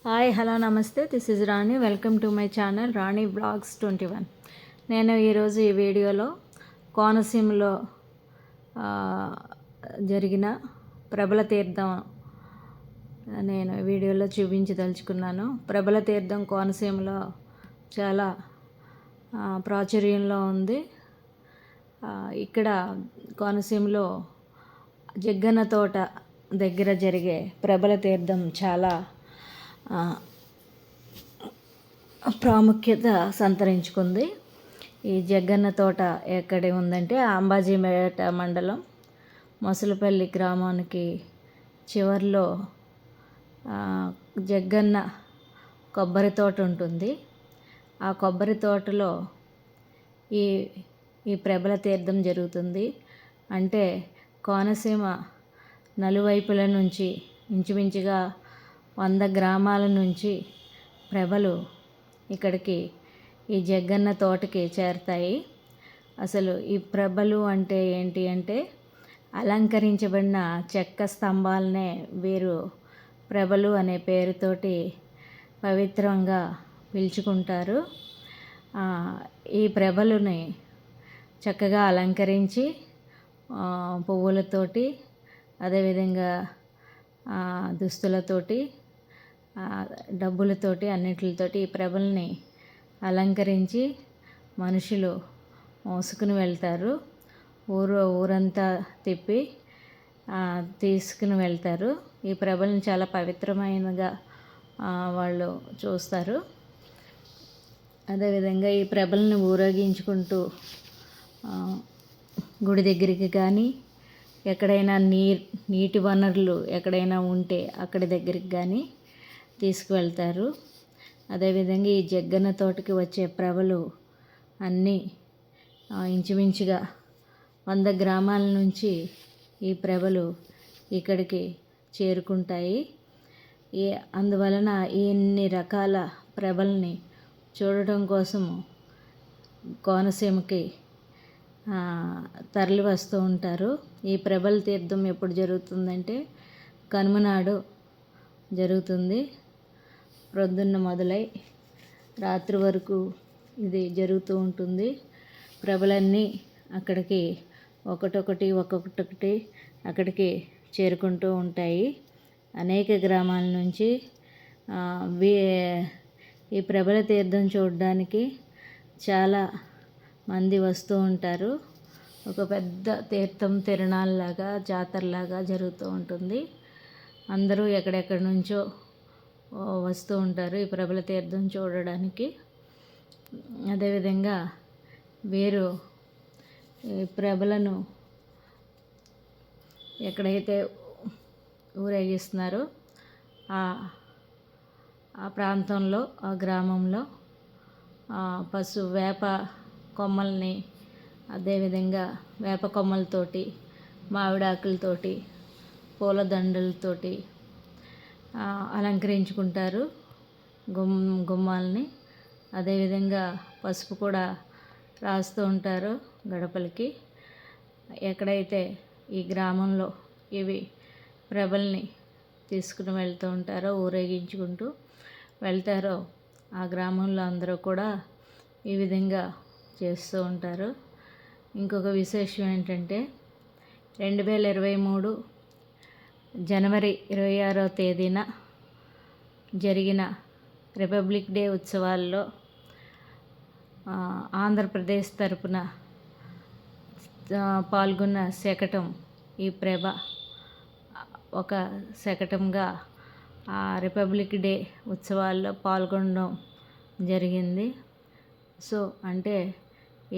Hi hello నమస్తే, this is Rani. Welcome to my channel Rani blogs 21. నేను ఈరోజు ఈ వీడియోలో కోనసీమలో జరిగిన ప్రబల తీర్థం నేను వీడియోలో చూపించదలుచుకున్నాను. ప్రబల తీర్థం కోనసీమలో చాలా ప్రాచుర్యంలో ఉంది. ఇక్కడ కోనసీమలో జగ్గన్న తోట దగ్గర జరిగే ప్రబల తీర్థం చాలా ప్రాముఖ్యత సంతరించుకుంది. ఈ జగ్గన్న తోట ఎక్కడ ఉందంటే అంబాజీపేట మండలం మొసలపల్లి గ్రామానికి చివర్లో జగ్గన్న కొబ్బరి తోట ఉంటుంది. ఆ కొబ్బరి తోటలో ఈ ఈ ప్రబల తీర్థం జరుగుతుంది. అంటే కోనసీమ నలువైపుల నుంచి ఇంచుమించుగా 100 గ్రామాల నుంచి ప్రభలు ఇక్కడికి ఈ జగ్గన్న తోటకి చేరతాయి. అసలు ఈ ప్రభలు అంటే ఏంటి అంటే అలంకరించబడిన చెక్క స్తంభాలనే వీరు ప్రభలు అనే పేరుతోటి పవిత్రంగా పిలుచుకుంటారు. ఈ ప్రభలుని చక్కగా అలంకరించి పువ్వులతోటి అదేవిధంగా దుస్తులతోటి డబ్బులతోటి అన్నిటితోటి ఈ ప్రభల్ని అలంకరించి మనుషులు మోసుకుని వెళ్తారు. ఊరంతా తిప్పి తీసుకుని వెళ్తారు. ఈ ప్రభల్ని చాలా పవిత్రమైనగా వాళ్ళు చూస్తారు. అదేవిధంగా ఈ ప్రభల్ని ఊరేగించుకుంటూ గుడి దగ్గరికి కానీ ఎక్కడైనా నీటి వనరులు ఎక్కడైనా ఉంటే అక్కడి దగ్గరికి కానీ తీసుకువెళ్తారు. అదేవిధంగా ఈ జగ్గన్న తోటకి వచ్చే ప్రభలు అన్నీ ఇంచుమించుగా 100 గ్రామాల నుంచి ఈ ప్రభలు ఇక్కడికి చేరుకుంటాయి. అందువలన ఇన్ని రకాల ప్రభల్ని చూడటం కోసము కోనసీమకి తరలి వస్తూ ఉంటారు. ఈ ప్రబల తీర్థం ఎప్పుడు జరుగుతుందంటే కనుమ నాడు జరుగుతుంది. ప్రొద్దున్న మొదలై రాత్రి వరకు ఇది జరుగుతూ ఉంటుంది. ప్రభలన్నీ అక్కడికి ఒక్కొక్కటి అక్కడికి చేరుకుంటూ ఉంటాయి. అనేక గ్రామాల నుంచి ఈ ప్రబల తీర్థం చూడడానికి చాలా మంది వస్తూ ఉంటారు. ఒక పెద్ద తీర్థం తిరణాల్లాగా జాతరలాగా జరుగుతూ ఉంటుంది. అందరూ ఎక్కడెక్కడి నుంచో వస్తూ ఉంటారు ఈ ప్రబల తీర్థం చూడడానికి. అదేవిధంగా వీరు ఈ ప్రభలను ఎక్కడైతే ఊరేగిస్తున్నారో ఆ ప్రాంతంలో ఆ గ్రామంలో వేప కొమ్మల్ని అదేవిధంగా వేప కొమ్మలతోటి మామిడాకులతోటి పూలదండలతోటి అలంకరించుకుంటారు గుమ్మాలని. అదేవిధంగా పసుపు కూడా రాస్తూ ఉంటారు గడపలకి. ఎక్కడైతే ఈ గ్రామంలో ఇవి ప్రభల్ని తీసుకుని వెళ్తూ ఉంటారో ఊరేగించుకుంటూ వెళ్తారో ఆ గ్రామంలో అందరూ కూడా ఈ విధంగా చేస్తూ ఉంటారు. ఇంకొక విశేషం ఏంటంటే 2023 జనవరి 26వ తేదీన జరిగిన రిపబ్లిక్ డే ఉత్సవాల్లో ఆంధ్రప్రదేశ్ తరపున పాల్గొన్న శకటం ఈ ప్రభ ఒక శకటంగా ఆ రిపబ్లిక్ డే ఉత్సవాల్లో పాల్గొనడం జరిగింది. సో అంటే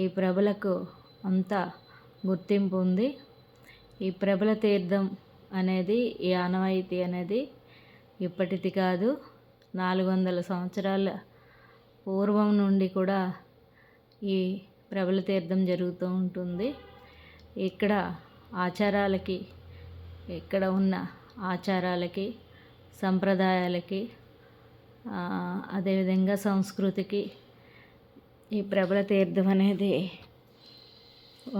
ఈ ప్రభలకు అంత గుర్తింపు ఉంది. ఈ ప్రబల తీర్థం అనేది ఈ ఆనవాయితీ అనేది ఇప్పటిది కాదు, 400 సంవత్సరాల పూర్వం నుండి కూడా ఈ ప్రబల తీర్థం జరుగుతూ ఉంటుంది. ఇక్కడ ఉన్న ఆచారాలకి సంప్రదాయాలకి అదేవిధంగా సంస్కృతికి ఈ ప్రబల తీర్థం అనేది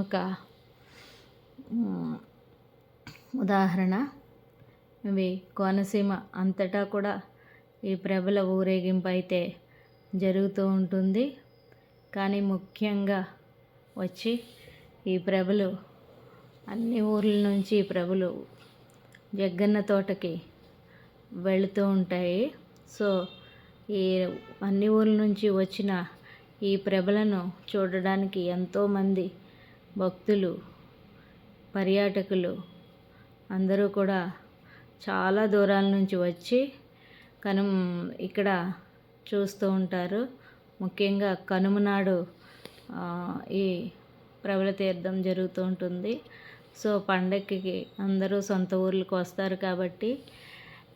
ఒక ఉదాహరణ. ఇవి కోనసీమ అంతటా కూడా ఈ ప్రభల ఊరేగింపు అయితే జరుగుతూ ఉంటుంది. కానీ ముఖ్యంగా వచ్చి ఈ ప్రభలు అన్ని ఊర్ల నుంచి ఈ ప్రభలు జగ్గన్న తోటకి వెళుతూ ఉంటాయి. సో ఈ అన్ని ఊర్ల నుంచి వచ్చిన ఈ ప్రభలను చూడడానికి ఎంతోమంది భక్తులు, పర్యాటకులు అందరూ కూడా చాలా దూరాల నుంచి వచ్చి ఇక్కడ చూస్తూ ఉంటారు. ముఖ్యంగా కనుమ నాడు ఈ ప్రభల తీర్థం జరుగుతూ ఉంటుంది. సో పండక్కి అందరూ సొంత ఊర్లకు వస్తారు కాబట్టి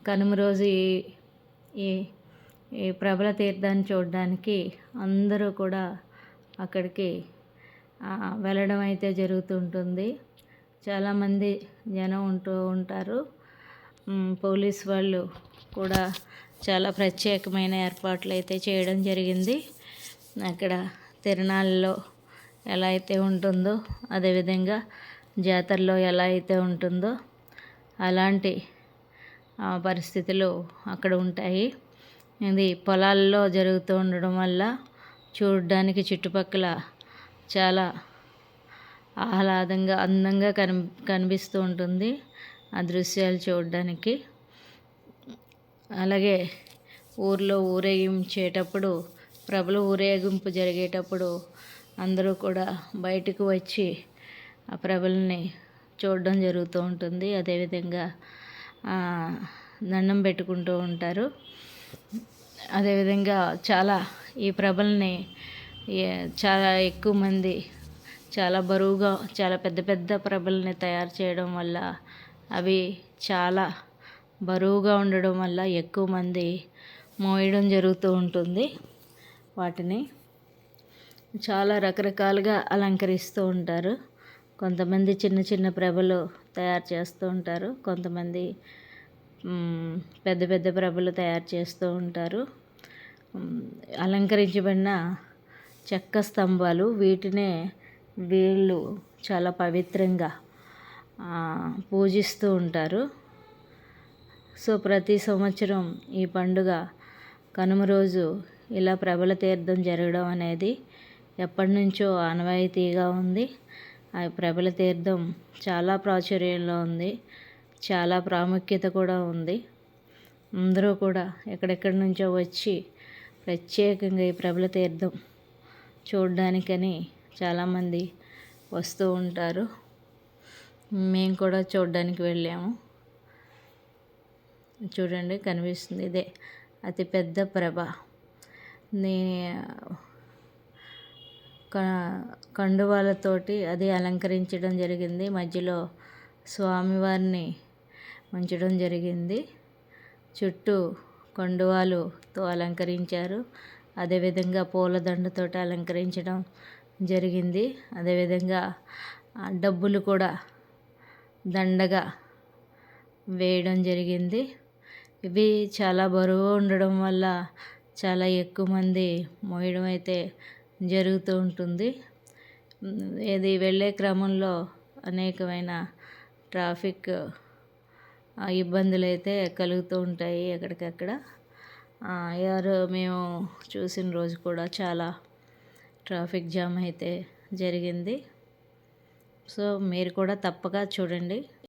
కనుమ రోజు ఈ ఈ ప్రభల తీర్థాన్ని చూడడానికి అందరూ కూడా అక్కడికి వెళ్ళడం అయితే జరుగుతుంటుంది. చాలామంది జనం ఉంటూ ఉంటారు. పోలీస్ వాళ్ళు కూడా చాలా ప్రత్యేకమైన ఏర్పాట్లు అయితే చేయడం జరిగింది. అక్కడ తిరణాల్లో ఎలా అయితే ఉంటుందో, అదేవిధంగా జాతరలో ఎలా అయితే ఉంటుందో అలాంటి పరిస్థితులు అక్కడ ఉంటాయి. ఇది పొలాల్లో జరుగుతూ ఉండడం వల్ల చూడడానికి చుట్టుపక్కల చాలా ఆహ్లాదంగా, అందంగా కనిపిస్తూ ఉంటుంది ఆ దృశ్యాలు చూడడానికి. అలాగే ఊర్లో ఊరేగించేటప్పుడు, ప్రభల ఊరేగింపు జరిగేటప్పుడు అందరూ కూడా బయటకు వచ్చి ఆ ప్రభల్ని చూడడం జరుగుతూ ఉంటుంది. అదేవిధంగా దండం పెట్టుకుంటూ ఉంటారు. అదేవిధంగా ఈ ప్రభల్ని చాలా ఎక్కువ మంది చాలా బరువుగా, చాలా పెద్ద పెద్ద ప్రభల్ని తయారు చేయడం వల్ల అవి చాలా బరువుగా ఉండడం వల్ల ఎక్కువ మంది మోయడం జరుగుతూ ఉంటుంది. వాటిని చాలా రకరకాలుగా అలంకరిస్తూ ఉంటారు. కొంతమంది చిన్న చిన్న ప్రభలు తయారు చేస్తూ ఉంటారు. కొంతమంది పెద్ద పెద్ద ప్రభలు తయారు చేస్తూ ఉంటారు. అలంకరించబడిన చెక్క స్తంభాలు, వీటినే వీళ్ళు చాలా పవిత్రంగా పూజిస్తూ ఉంటారు. సో ప్రతి సంవత్సరం ఈ పండుగ కనుమ రోజు ఇలా ప్రభల తీర్థం జరగడం అనేది ఎప్పటి నుంచో ఆనవాయితీగా ఉంది. ఆ ప్రభల తీర్థం చాలా ప్రాచుర్యంలో ఉంది, చాలా ప్రాముఖ్యత కూడా ఉంది. అందరూ కూడా ఎక్కడెక్కడి నుంచో వచ్చి ప్రత్యేకంగా ఈ ప్రభల తీర్థం చూడడానికని చాలామంది వస్తూ ఉంటారు. మేము కూడా చూడడానికి వెళ్ళాము. చూడండి, కనిపిస్తుంది, ఇదే అతిపెద్ద ప్రభ. కండువాలతోటి అది అలంకరించడం జరిగింది. మధ్యలో స్వామివారిని ఉంచడం జరిగింది. చుట్టూ కండువాలుతో అలంకరించారు. అదేవిధంగా పూలదండతోటి అలంకరించడం జరిగింది. అదేవిధంగా డబ్బులు కూడా దండగా వేయడం జరిగింది. ఇవి చాలా బరువు ఉండడం వల్ల చాలా ఎక్కువ మంది మోయడం అయితే జరుగుతూ ఉంటుంది. ఇది వెళ్ళే క్రమంలో అనేకమైన ట్రాఫిక్ ఇబ్బందులు అయితే కలుగుతూ ఉంటాయి ఎక్కడికక్కడ. మేము చూసిన రోజు కూడా చాలా ట్రాఫిక్ జామ్ అయితే జరిగింది. సో మీరు కూడా తప్పక చూడండి.